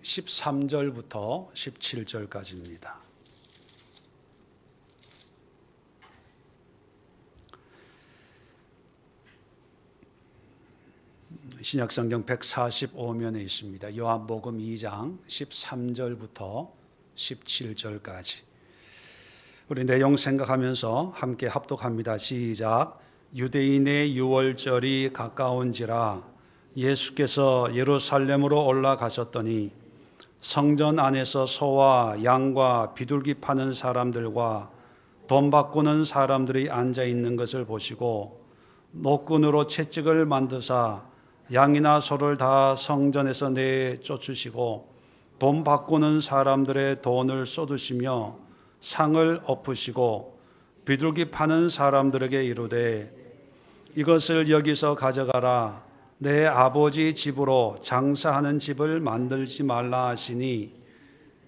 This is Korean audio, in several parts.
13절부터 17절까지입니다. 신약성경 145면에 있습니다. 요한복음 2장 13절부터 17절까지. 우리 내용 생각하면서 함께 합독합니다. 시작. 유대인의 유월절이 가까운지라 예수께서 예루살렘으로 올라가셨더니 성전 안에서 소와 양과 비둘기 파는 사람들과 돈 바꾸는 사람들이 앉아 있는 것을 보시고 노끈으로 채찍을 만드사 양이나 소를 다 성전에서 내쫓으시고 돈 바꾸는 사람들의 돈을 쏟으시며 상을 엎으시고 비둘기 파는 사람들에게 이르되 이것을 여기서 가져가라. 내 아버지 집으로 장사하는 집을 만들지 말라 하시니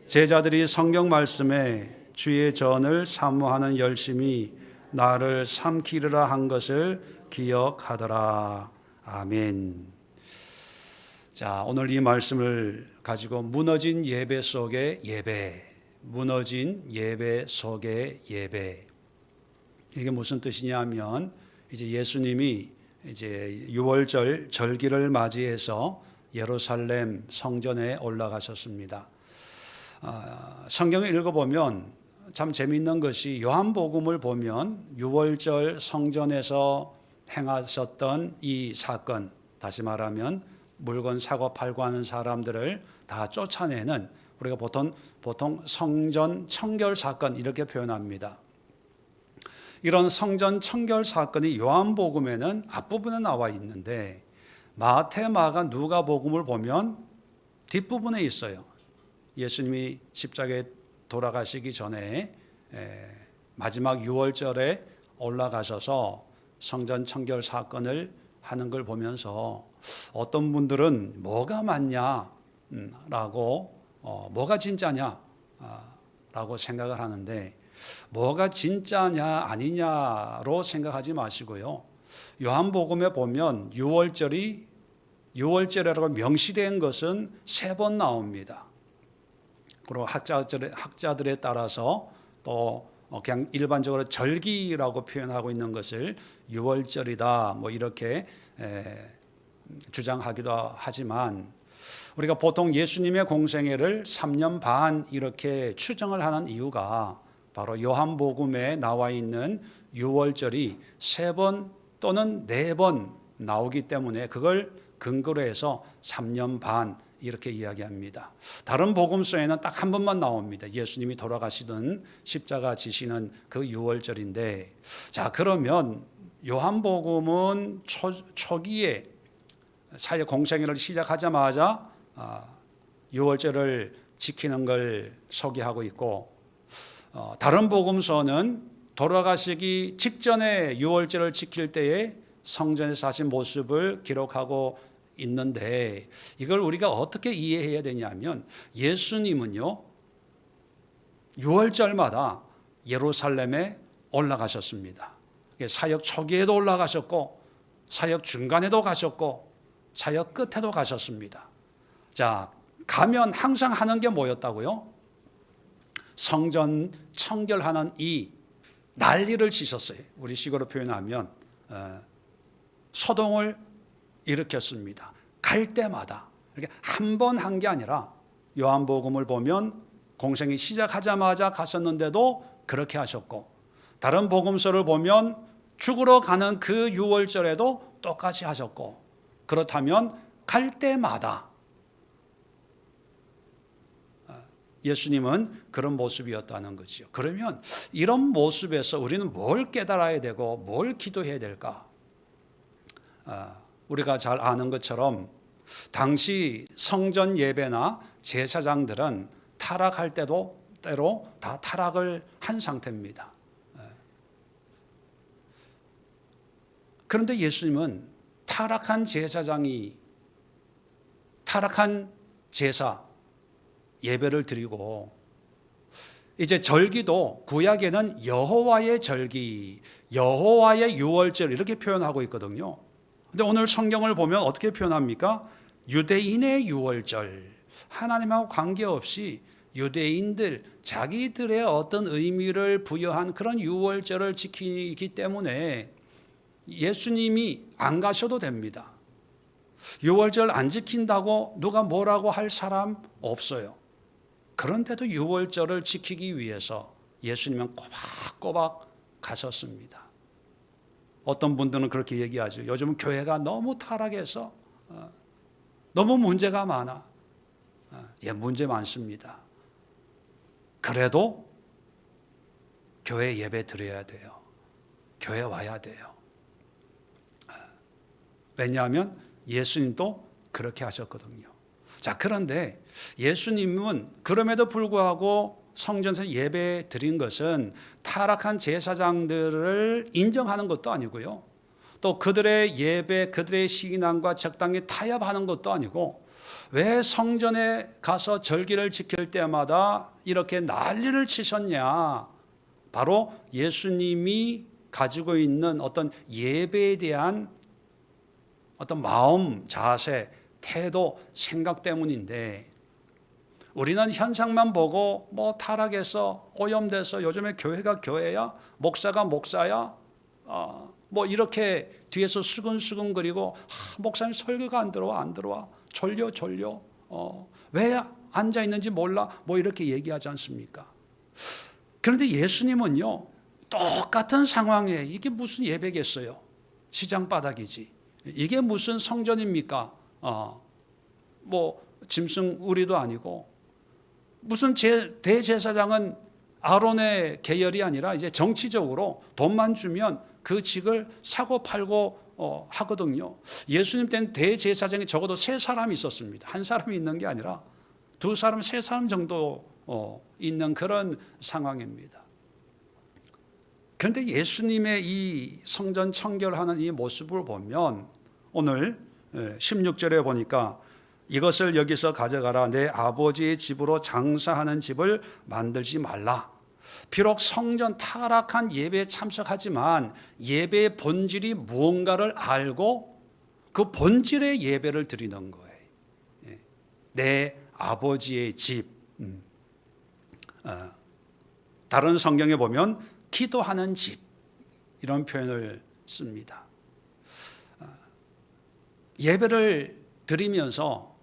제자들이 성경 말씀에 주의 전을 사모하는 열심히 나를 삼키리라 한 것을 기억하더라. 아멘. 자, 오늘 이 말씀을 가지고 무너진 예배 속의 예배, 무너진 예배 속의 예배. 이게 무슨 뜻이냐면 이제 예수님이 이제 유월절 절기를 맞이해서 예루살렘 성전에 올라가셨습니다. 성경을 읽어보면 참 재미있는 것이 요한복음을 보면 유월절 성전에서 행하셨던 이 사건, 다시 말하면 물건 사고 팔고 하는 사람들을 다 쫓아내는, 우리가 보통 성전 청결 사건 이렇게 표현합니다. 이런 성전 청결 사건이 요한복음에는 앞부분에 나와 있는데 마태, 마가, 누가복음을 보면 뒷부분에 있어요. 예수님이 십자가에 돌아가시기 전에 마지막 유월절에 올라가셔서 성전 청결 사건을 하는 걸 보면서 어떤 분들은 뭐가 맞냐 라고 뭐가 진짜냐 라고 생각을 하는데 뭐가 진짜냐 아니냐로 생각하지 마시고요. 요한복음에 보면 유월절이라고 명시된 것은 3번 나옵니다. 그리고 학자들에 따라서 또 그냥 일반적으로 절기라고 표현하고 있는 것을 유월절이다 뭐 이렇게 주장하기도 하지만 우리가 보통 예수님의 공생애를 3년 반 이렇게 추정을 하는 이유가 바로 요한복음에 나와 있는 유월절이 3번 또는 4번 나오기 때문에 그걸 근거로 해서 3년 반 이렇게 이야기합니다. 다른 복음서에는 딱 한 번만 나옵니다. 예수님이 돌아가시던 십자가 지시는 그 유월절인데, 자 그러면 요한복음은 초기에 사회 공생애를 시작하자마자 유월절을 지키는 걸 소개하고 있고, 다른 복음서는 돌아가시기 직전에 유월절을 지킬 때에 성전에서 하신 모습을 기록하고 있는데, 이걸 우리가 어떻게 이해해야 되냐면 예수님은요 유월절마다 예루살렘에 올라가셨습니다. 사역 초기에도 올라가셨고 사역 중간에도 가셨고 사역 끝에도 가셨습니다. 자, 가면 항상 하는 게 뭐였다고요? 성전 청결하는 이 난리를 치셨어요. 우리 식으로 표현하면 소동을 일으켰습니다. 갈 때마다 이렇게 한 번 한 게 아니라 요한복음을 보면 공생이 시작하자마자 가셨는데도 그렇게 하셨고, 다른 복음서를 보면 죽으러 가는 그 유월절에도 똑같이 하셨고, 그렇다면 갈 때마다 예수님은 그런 모습이었다는 거죠. 그러면 이런 모습에서 우리는 뭘 깨달아야 되고 뭘 기도해야 될까? 우리가 잘 아는 것처럼 당시 성전 예배나 제사장들은 타락할 때로 다 타락을 한 상태입니다. 그런데 예수님은 타락한 제사 예배를 드리고, 이제 절기도 구약에는 여호와의 절기, 여호와의 유월절 이렇게 표현하고 있거든요. 근데 오늘 성경을 보면 어떻게 표현합니까? 유대인의 유월절. 하나님하고 관계없이 유대인들 자기들의 어떤 의미를 부여한 그런 유월절을 지키기 때문에 예수님이 안 가셔도 됩니다. 유월절 안 지킨다고 누가 뭐라고 할 사람 없어요. 그런데도 유월절을 지키기 위해서 예수님은 꼬박꼬박 가셨습니다. 어떤 분들은 그렇게 얘기하죠. 요즘 교회가 너무 타락해서 너무 문제가 많아. 예, 문제 많습니다. 그래도 교회 예배 드려야 돼요. 교회 와야 돼요. 왜냐하면 예수님도 그렇게 하셨거든요. 자, 그런데 예수님은 그럼에도 불구하고 성전에서 예배 드린 것은 타락한 제사장들을 인정하는 것도 아니고요. 또 그들의 예배, 그들의 신앙과 적당히 타협하는 것도 아니고, 왜 성전에 가서 절기를 지킬 때마다 이렇게 난리를 치셨냐? 바로 예수님이 가지고 있는 어떤 예배에 대한 어떤 마음, 자세, 태도, 생각 때문인데, 우리는 현상만 보고 뭐 타락해서 오염돼서 요즘에 교회가 교회야, 목사가 목사야, 뭐 이렇게 뒤에서 수근수근거리고, 목사님 설교가 안 들어와 졸려 왜 앉아 있는지 몰라, 뭐 이렇게 얘기하지 않습니까? 그런데 예수님은요, 똑같은 상황에 이게 무슨 예배겠어요? 시장 바닥이지. 이게 무슨 성전입니까? 뭐 짐승 우리도 아니고, 무슨 대제사장은 아론의 계열이 아니라 이제 정치적으로 돈만 주면 그 직을 사고 팔고 하거든요. 예수님 때는 대제사장이 적어도 3사람이 있었습니다. 한 사람이 있는 게 아니라 2사람, 3사람 정도 있는 그런 상황입니다. 그런데 예수님의 이 성전 청결하는 이 모습을 보면 오늘 16절에 보니까 이것을 여기서 가져가라. 내 아버지의 집으로 장사하는 집을 만들지 말라. 비록 성전 타락한 예배에 참석하지만 예배의 본질이 무언가를 알고 그 본질의 예배를 드리는 거예요. 내 아버지의 집. 다른 성경에 보면 기도하는 집, 이런 표현을 씁니다. 예배를 드리면서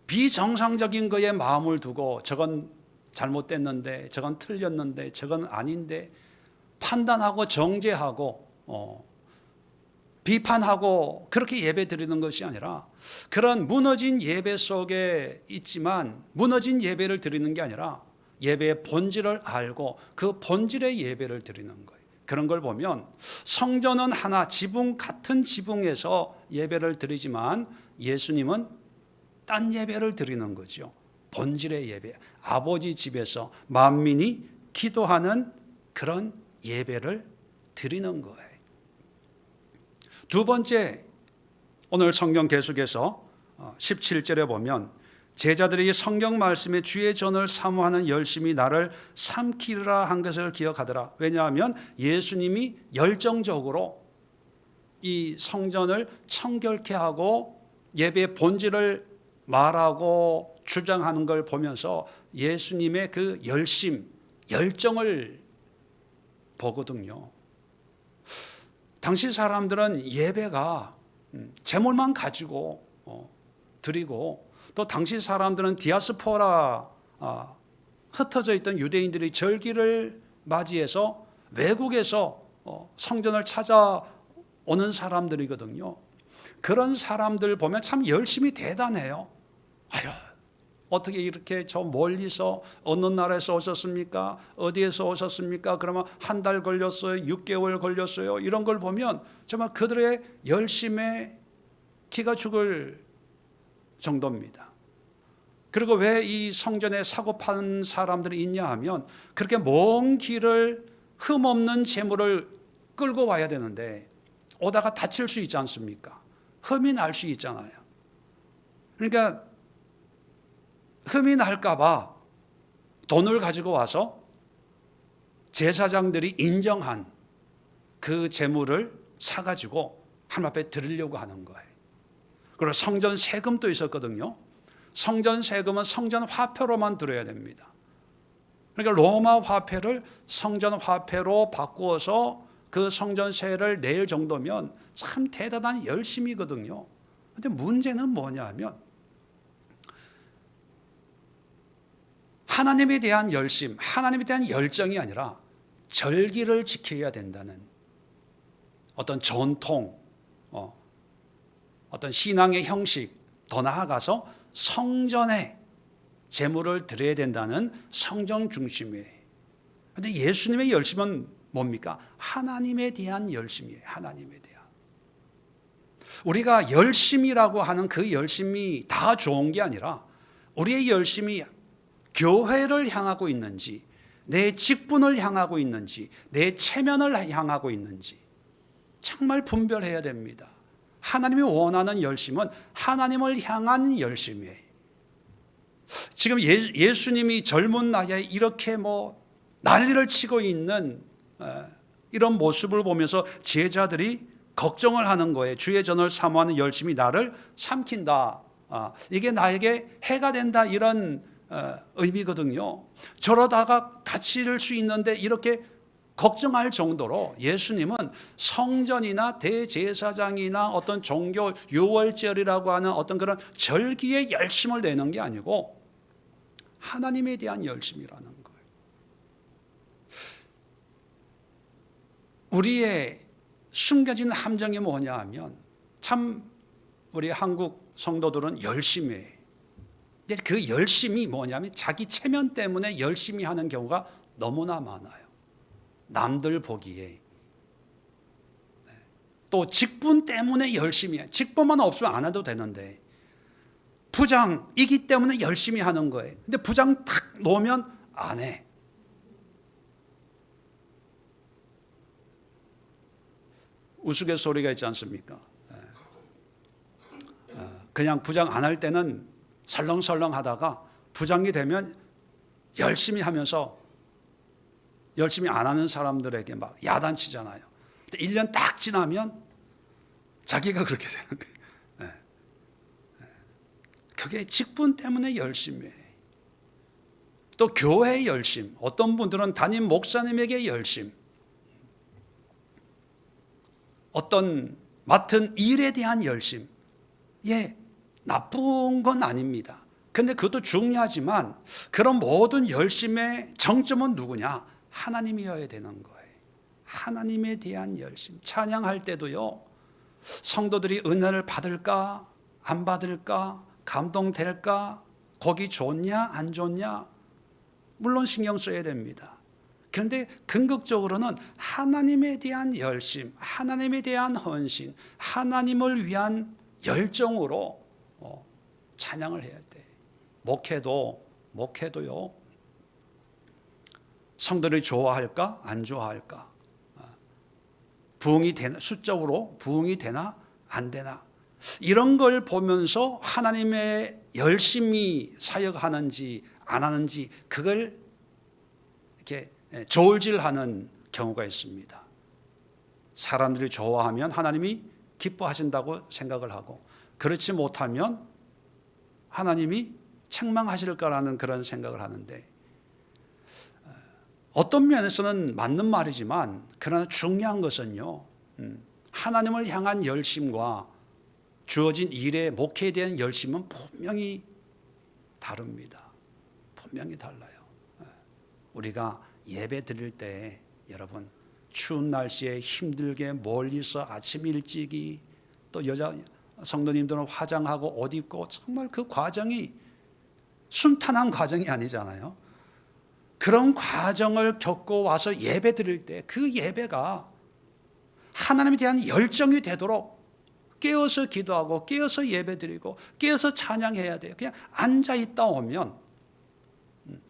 비정상적인 거에 마음을 두고 저건 잘못됐는데, 저건 틀렸는데, 저건 아닌데 판단하고 정죄하고 비판하고 그렇게 예배 드리는 것이 아니라, 그런 무너진 예배 속에 있지만 무너진 예배를 드리는 게 아니라 예배의 본질을 알고 그 본질의 예배를 드리는 거예요. 그런 걸 보면 성전은 하나, 지붕 같은 지붕에서 예배를 드리지만 예수님은 딴 예배를 드리는 거죠. 본질의 예배, 아버지 집에서 만민이 기도하는 그런 예배를 드리는 거예요. 두 번째, 오늘 성경 계속해서 17절에 보면 제자들이 성경 말씀에 주의 전을 사모하는 열심히 나를 삼키리라 한 것을 기억하더라. 왜냐하면 예수님이 열정적으로 이 성전을 청결케 하고 예배의 본질을 말하고 주장하는 걸 보면서 예수님의 그 열심, 열정을 보거든요. 당시 사람들은 예배가 재물만 가지고 드리고, 또 당시 사람들은 디아스포라, 흩어져 있던 유대인들이 절기를 맞이해서 외국에서 성전을 찾아오는 사람들이거든요. 그런 사람들 보면 참 열심히 대단해요. 아유, 어떻게 이렇게 저 멀리서 어느 나라에서 오셨습니까? 어디에서 오셨습니까? 그러면 한 달 걸렸어요? 6개월 걸렸어요? 이런 걸 보면 정말 그들의 열심에 기가 죽을 정도입니다. 그리고 왜 이 성전에 사고 파는 사람들이 있냐 하면, 그렇게 먼 길을 흠없는 재물을 끌고 와야 되는데 오다가 다칠 수 있지 않습니까? 흠이 날 수 있잖아요. 그러니까 흠이 날까 봐 돈을 가지고 와서 제사장들이 인정한 그 재물을 사가지고 하나님 앞에 드리려고 하는 거예요. 그리고 성전 세금도 있었거든요. 성전 세금은 성전 화폐로만 들어야 됩니다. 그러니까 로마 화폐를 성전 화폐로 바꾸어서 그 성전세를 낼 정도면 참 대단한 열심이거든요. 그런데 문제는 뭐냐 하면 하나님에 대한 열심, 하나님에 대한 열정이 아니라 절기를 지켜야 된다는 어떤 전통, 어떤 신앙의 형식, 더 나아가서 성전에 제물을 드려야 된다는 성전 중심이에요. 그런데 예수님의 열심은 뭡니까? 하나님에 대한 열심이에요. 하나님에 대한. 우리가 열심이라고 하는 그 열심이 다 좋은 게 아니라 우리의 열심이 교회를 향하고 있는지, 내 직분을 향하고 있는지, 내 체면을 향하고 있는지 정말 분별해야 됩니다. 하나님이 원하는 열심은 하나님을 향한 열심이에요. 지금 예수님이 젊은 나이에 이렇게 난리를 치고 있는 이런 모습을 보면서 제자들이 걱정을 하는 거예요. 주의 전을 사모하는 열심이 나를 삼킨다. 이게 나에게 해가 된다. 이런 의미거든요. 저러다가 다칠 수 있는데 이렇게 걱정할 정도로 예수님은 성전이나 대제사장이나 어떤 종교 유월절이라고 하는 어떤 그런 절기에 열심을 내는 게 아니고 하나님에 대한 열심이라는 거예요. 우리의 숨겨진 함정이 뭐냐 하면 참 우리 한국 성도들은 열심히 해요. 근데 그 열심이 뭐냐면 자기 체면 때문에 열심히 하는 경우가 너무나 많아요. 남들 보기에. 또 직분 때문에 열심히 해. 직분만 없으면 안 해도 되는데 부장이기 때문에 열심히 하는 거예요. 근데 부장 탁 놓으면 안 해. 우스갯소리가 있지 않습니까? 그냥 부장 안 할 때는 설렁설렁 하다가 부장이 되면 열심히 하면서 열심히 안 하는 사람들에게 막 야단치잖아요. 근데 1년 딱 지나면 자기가 그렇게 되는 거예요. 그게 직분 때문에 열심히 해. 또 교회의 열심, 어떤 분들은 담임 목사님에게 열심, 어떤 맡은 일에 대한 열심, 나쁜 건 아닙니다. 근데 그것도 중요하지만 그런 모든 열심의 정점은 누구냐? 하나님이어야 되는 거예요. 하나님에 대한 열심. 찬양할 때도요, 성도들이 은혜를 받을까? 안 받을까? 감동될까? 거기 좋냐? 안 좋냐? 물론 신경 써야 됩니다. 그런데 근극적으로는 하나님에 대한 열심, 하나님에 대한 헌신, 하나님을 위한 열정으로 찬양을 해야 돼. 목회도요. 성도들이 좋아할까? 안 좋아할까? 부흥이 되나? 수적으로 부흥이 되나? 안 되나? 이런 걸 보면서 하나님의 열심히 사역하는지 안 하는지 그걸 이렇게 저울질하는 경우가 있습니다. 사람들이 좋아하면 하나님이 기뻐하신다고 생각을 하고 그렇지 못하면 하나님이 책망하실 거라는 그런 생각을 하는데 어떤 면에서는 맞는 말이지만 그러나 중요한 것은요, 하나님을 향한 열심과 주어진 일의 목회에 대한 열심은 분명히 다릅니다. 분명히 달라요. 우리가 예배 드릴 때 여러분 추운 날씨에 힘들게 멀리서 아침 일찍이 또 여자 성도님들은 화장하고 옷 입고 정말 그 과정이 순탄한 과정이 아니잖아요. 그런 과정을 겪고 와서 예배 드릴 때 그 예배가 하나님에 대한 열정이 되도록 깨어서 기도하고 깨어서 예배 드리고 깨어서 찬양해야 돼요. 그냥 앉아 있다 오면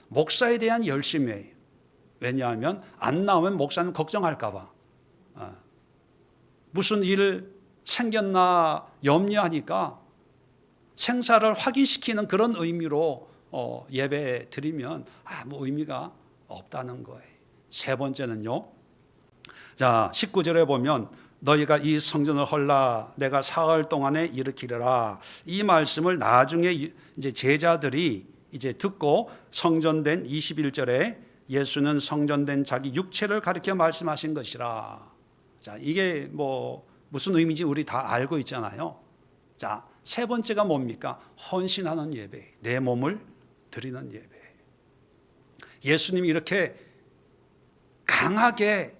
목사에 대한 열심이에요. 왜냐하면 안 나오면 목사는 걱정할까 봐. 무슨 일 생겼나 염려하니까 생사를 확인시키는 그런 의미로 예배 드리면 아무 의미가 없다는 거예요. 세 번째는요. 자, 19절에 보면 너희가 이 성전을 헐라 내가 사흘 동안에 일으키리라. 이 말씀을 나중에 이제 제자들이 이제 듣고 성전된 21절에 예수는 성전된 자기 육체를 가리켜 말씀하신 것이라. 자, 이게 뭐 무슨 의미인지 우리 다 알고 있잖아요. 자, 세 번째가 뭡니까? 헌신하는 예배, 내 몸을 드리는 예배. 예수님이 이렇게 강하게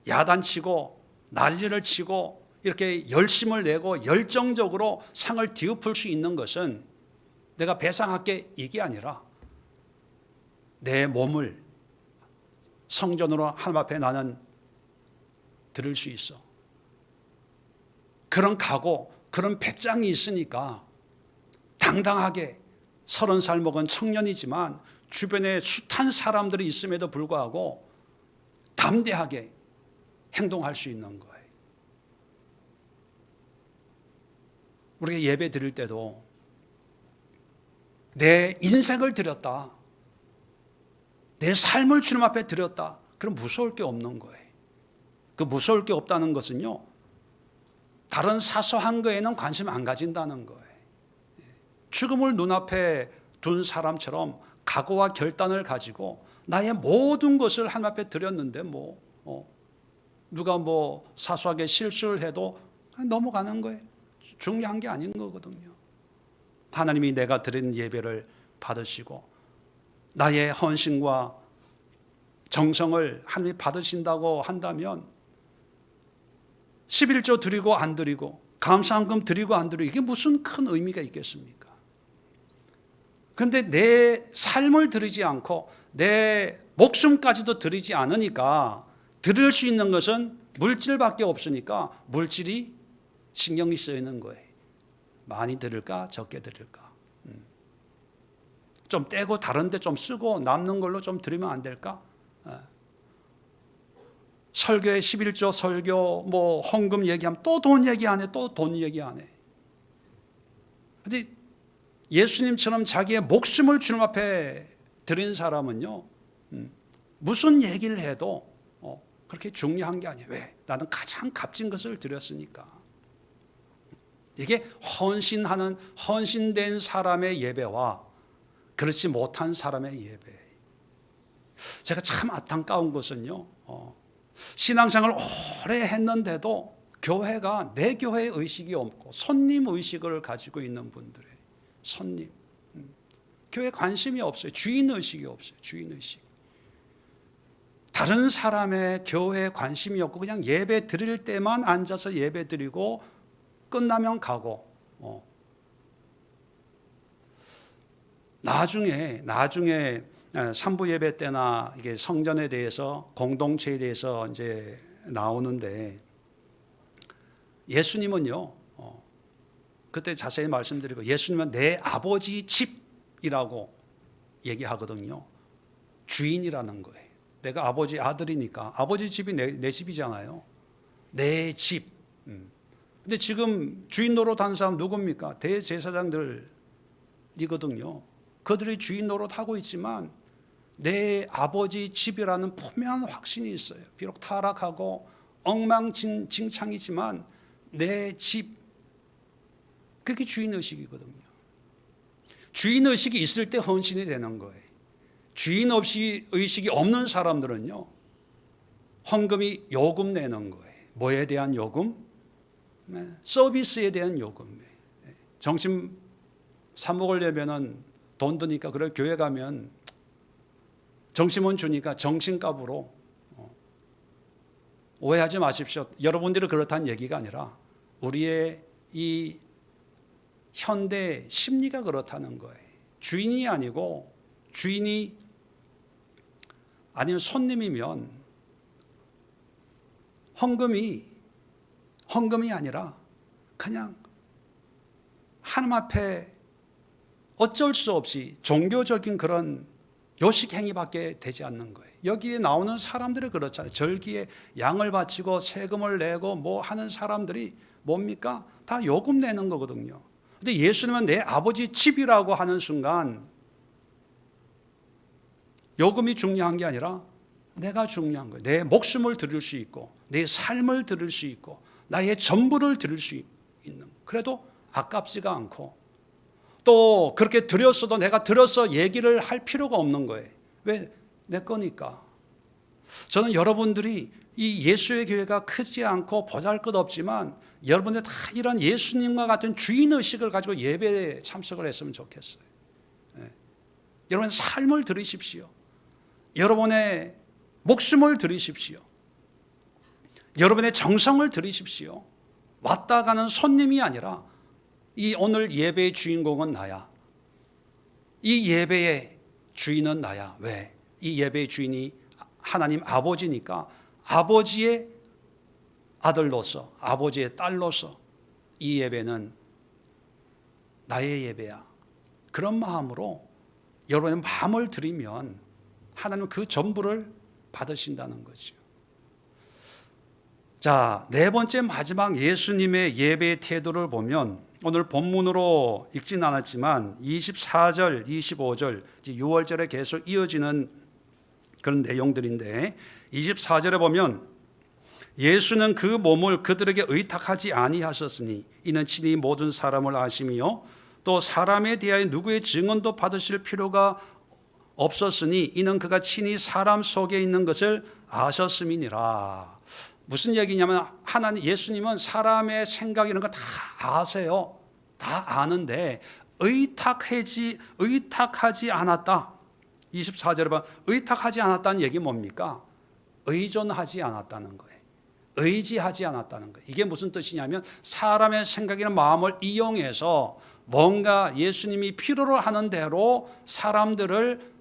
야단치고 난리를 치고 이렇게 열심을 내고 열정적으로 상을 뒤엎을 수 있는 것은 내가 배상할게 이게 아니라 내 몸을 성전으로 하나님 앞에 나는 드릴 수 있어. 그런 각오, 그런 배짱이 있으니까 당당하게 30살 먹은 청년이지만 주변에 숱한 사람들이 있음에도 불구하고 담대하게 행동할 수 있는 거예요. 우리가 예배 드릴 때도 내 인생을 드렸다, 내 삶을 주님 앞에 드렸다, 그럼 무서울 게 없는 거예요. 그 무서울 게 없다는 것은요, 다른 사소한 거에는 관심 안 가진다는 거예요. 죽음을 눈앞에 둔 사람처럼 각오와 결단을 가지고 나의 모든 것을 하나님 앞에 드렸는데 누가 사소하게 실수를 해도 넘어가는 거예요. 중요한 게 아닌 거거든요. 하나님이 내가 드린 예배를 받으시고 나의 헌신과 정성을 하나님이 받으신다고 한다면 11조 드리고 안 드리고 감사한금 드리고 안 드리고 이게 무슨 큰 의미가 있겠습니까? 그런데 내 삶을 드리지 않고 내 목숨까지도 드리지 않으니까 드릴 수 있는 것은 물질밖에 없으니까 물질이 신경이 쓰이는 거예요. 많이 드릴까 적게 드릴까, 좀 떼고 다른 데 좀 쓰고 남는 걸로 좀 드리면 안 될까? 설교에 11조 설교 헌금 얘기하면 또 돈 얘기 안 해, 또 돈 얘기 안 해. 근데 예수님처럼 자기의 목숨을 주님 앞에 드린 사람은요, 무슨 얘기를 해도 그렇게 중요한 게 아니에요. 왜? 나는 가장 값진 것을 드렸으니까. 이게 헌신하는, 헌신된 사람의 예배와 그렇지 못한 사람의 예배. 제가 참 안타까운 것은요, 신앙생활을 오래 했는데도 교회가 내 교회 의식이 없고 손님 의식을 가지고 있는 분들의 손님, 교회 관심이 없어요. 주인 의식이 없어요. 주인 의식. 다른 사람의 교회에 관심이 없고 그냥 예배 드릴 때만 앉아서 예배 드리고 끝나면 가고, 나중에 3부 예배 때나 이게 성전에 대해서, 공동체에 대해서 이제 나오는데, 예수님은요, 그때 자세히 말씀드리고, 예수님은 내 아버지 집이라고 얘기하거든요. 주인이라는 거예요. 내가 아버지 아들이니까 아버지 집이 내 집이잖아요. 내 집. 근데 지금 주인 노릇하는 사람 누굽니까? 대제사장들이거든요. 그들이 주인 노릇하고 있지만 내 아버지 집이라는 분명한 확신이 있어요. 비록 타락하고 엉망진창이지만 내 집, 그게 주인의식이거든요. 주인의식이 있을 때 헌신이 되는 거예요. 주인의식이 없는 사람들은요, 헌금이 요금 내는 거예요. 뭐에 대한 요금? 서비스에 대한 요금. 점심 사 먹으려면 돈 드니까, 그래 교회 가면 점심은 주니까 정신값으로. 오해하지 마십시오. 여러분들이 그렇다는 얘기가 아니라 우리의 이 현대 심리가 그렇다는 거예요. 주인이 아니고, 주인이 아니면 손님이면 헌금이 아니라 그냥 하나님 앞에 어쩔 수 없이 종교적인 그런 요식 행위밖에 되지 않는 거예요. 여기에 나오는 사람들이 그렇잖아요. 절기에 양을 바치고 세금을 내고 뭐 하는 사람들이 뭡니까? 다 요금 내는 거거든요. 근데 예수님은 내 아버지 집이라고 하는 순간 요금이 중요한 게 아니라 내가 중요한 거예요. 내 목숨을 드릴 수 있고 내 삶을 드릴 수 있고 나의 전부를 드릴 수 있는, 그래도 아깝지가 않고 또 그렇게 드렸어도 내가 들어서 얘기를 할 필요가 없는 거예요. 왜? 내 거니까. 저는 여러분들이 이 예수의 교회가 크지 않고 보잘것없지만 여러분들 다 이런 예수님과 같은 주인의식을 가지고 예배에 참석을 했으면 좋겠어요. 네. 여러분 삶을 들이십시오. 여러분의 목숨을 들이십시오. 여러분의 정성을 들이십시오. 왔다 가는 손님이 아니라 이 오늘 예배의 주인공은 나야. 이 예배의 주인은 나야. 왜? 이 예배의 주인이 하나님 아버지니까 아버지의 아들로서, 아버지의 딸로서 이 예배는 나의 예배야. 그런 마음으로 여러분의 마음을 드리면 하나님은 그 전부를 받으신다는 거죠. 자, 네 번째 마지막 예수님의 예배의 태도를 보면 오늘 본문으로 읽진 않았지만 24절, 25절, 6월절에 계속 이어지는 그런 내용들인데 24절에 보면 예수는 그 몸을 그들에게 의탁하지 아니하셨으니 이는 친히 모든 사람을 아심이요 또 사람에 대하여 누구의 증언도 받으실 필요가 없었으니 이는 그가 친히 사람 속에 있는 것을 아셨음이니라. 무슨 얘기냐면 하나님 예수님은 사람의 생각 이런 거 다 아세요. 다 아는데 의탁하지 않았다. 24절에 보면 의탁하지 않았다는 얘기 뭡니까? 의존하지 않았다는 거예요. 의지하지 않았다는 거예요. 이게 무슨 뜻이냐면 사람의 생각이나 마음을 이용해서 뭔가 예수님이 필요로 하는 대로 사람들을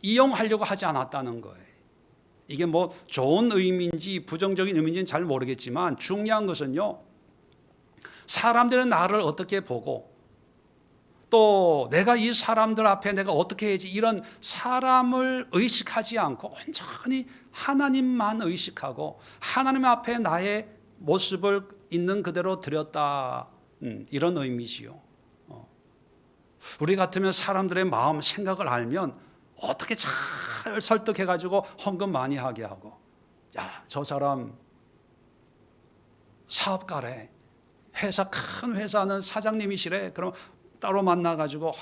이용하려고 하지 않았다는 거예요. 이게 뭐 좋은 의미인지 부정적인 의미인지는 잘 모르겠지만 중요한 것은요, 사람들은 나를 어떻게 보고 또 내가 이 사람들 앞에 내가 어떻게 해야지 이런 사람을 의식하지 않고 온전히 하나님만 의식하고 하나님 앞에 나의 모습을 있는 그대로 드렸다, 이런 의미지요. 우리 같으면 사람들의 마음 생각을 알면 어떻게 잘 설득해가지고 헌금 많이 하게 하고, 야, 저 사람 사업가래, 회사 큰 회사는 사장님이시래. 그럼 따로 만나가지고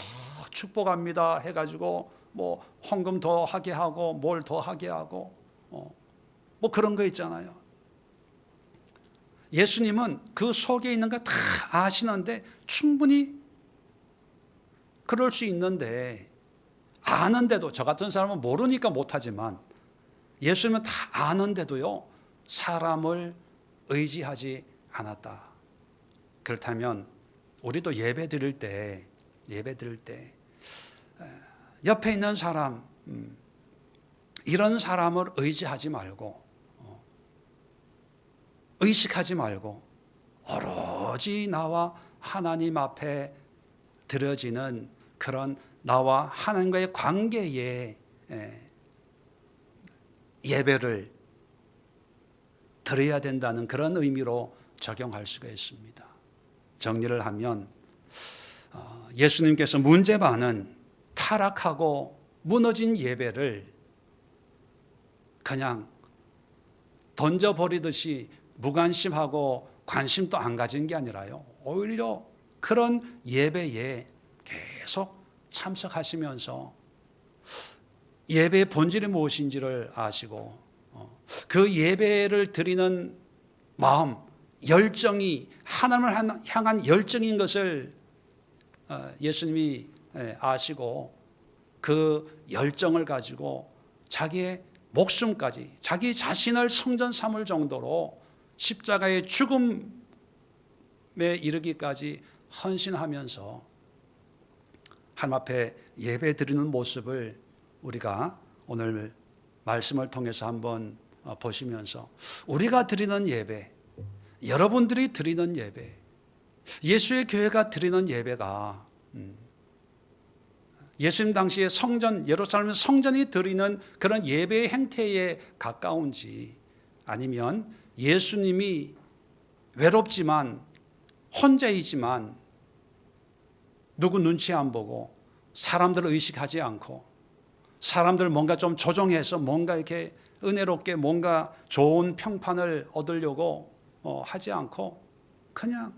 축복합니다 해가지고 뭐 헌금 더 하게 하고 뭘 더 하게 하고 뭐 그런 거 있잖아요. 예수님은 그 속에 있는 거 다 아시는데 충분히 그럴 수 있는데 아는데도, 저 같은 사람은 모르니까 못하지만 예수님은 다 아는데도요 사람을 의지하지 않았다. 그렇다면 우리도 예배 드릴 때 옆에 있는 사람, 이런 사람을 의지하지 말고 의식하지 말고 오로지 나와 하나님 앞에 드려지는 그런 나와 하나님과의 관계에 예배를 드려야 된다는 그런 의미로 적용할 수가 있습니다. 정리를 하면 예수님께서 문제 많은 타락하고 무너진 예배를 그냥 던져버리듯이 무관심하고 관심도 안 가진 게 아니라요, 오히려 그런 예배에 계속 참석하시면서 예배의 본질이 무엇인지를 아시고 그 예배를 드리는 마음, 열정이 하나님을 향한 열정인 것을 예수님이 아시고 그 열정을 가지고 자기의 목숨까지, 자기 자신을 성전 삼을 정도로 십자가의 죽음에 이르기까지 헌신하면서 하나님 앞에 예배 드리는 모습을 우리가 오늘 말씀을 통해서 한번 보시면서 우리가 드리는 예배, 여러분들이 드리는 예배, 예수의 교회가 드리는 예배가 예수님 당시에 성전, 예루살렘 성전이 드리는 그런 예배의 행태에 가까운지, 아니면 예수님이 외롭지만 혼자이지만 누구 눈치 안 보고 사람들을 의식하지 않고 사람들 뭔가 좀 조종해서 뭔가 이렇게 은혜롭게 뭔가 좋은 평판을 얻으려고 하지 않고 그냥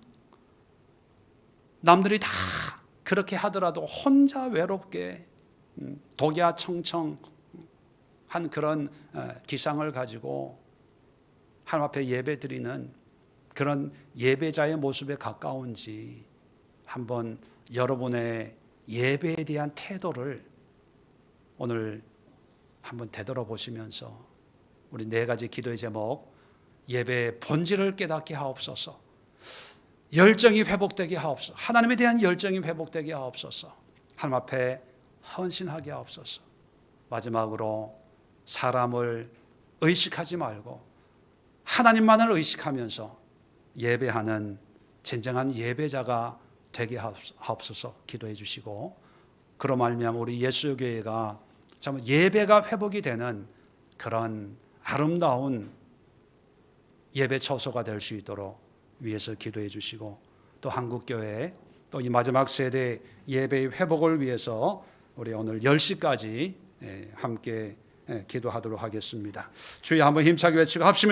남들이 다 그렇게 하더라도 혼자 외롭게 독야청청 한 그런 기상을 가지고 하나님 앞에 예배 드리는 그런 예배자의 모습에 가까운지 한번 여러분의 예배에 대한 태도를 오늘 한번 되돌아보시면서 우리 네 가지 기도의 제목, 예배의 본질을 깨닫게 하옵소서, 열정이 회복되게 하옵소서, 하나님에 대한 열정이 회복되게 하옵소서, 하나님 앞에 헌신하게 하옵소서, 마지막으로 사람을 의식하지 말고 하나님만을 의식하면서 예배하는 진정한 예배자가 되게 하옵소서 기도해 주시고, 그로 말미암아 우리 예수교회가 참 예배가 회복이 되는 그런 아름다운 예배 처소가 될 수 있도록 위해서 기도해 주시고, 또 한국교회 또 이 마지막 세대 예배의 회복을 위해서 우리 오늘 10시까지 함께 기도하도록 하겠습니다. 주여 한번 힘차게 외치고 합시다.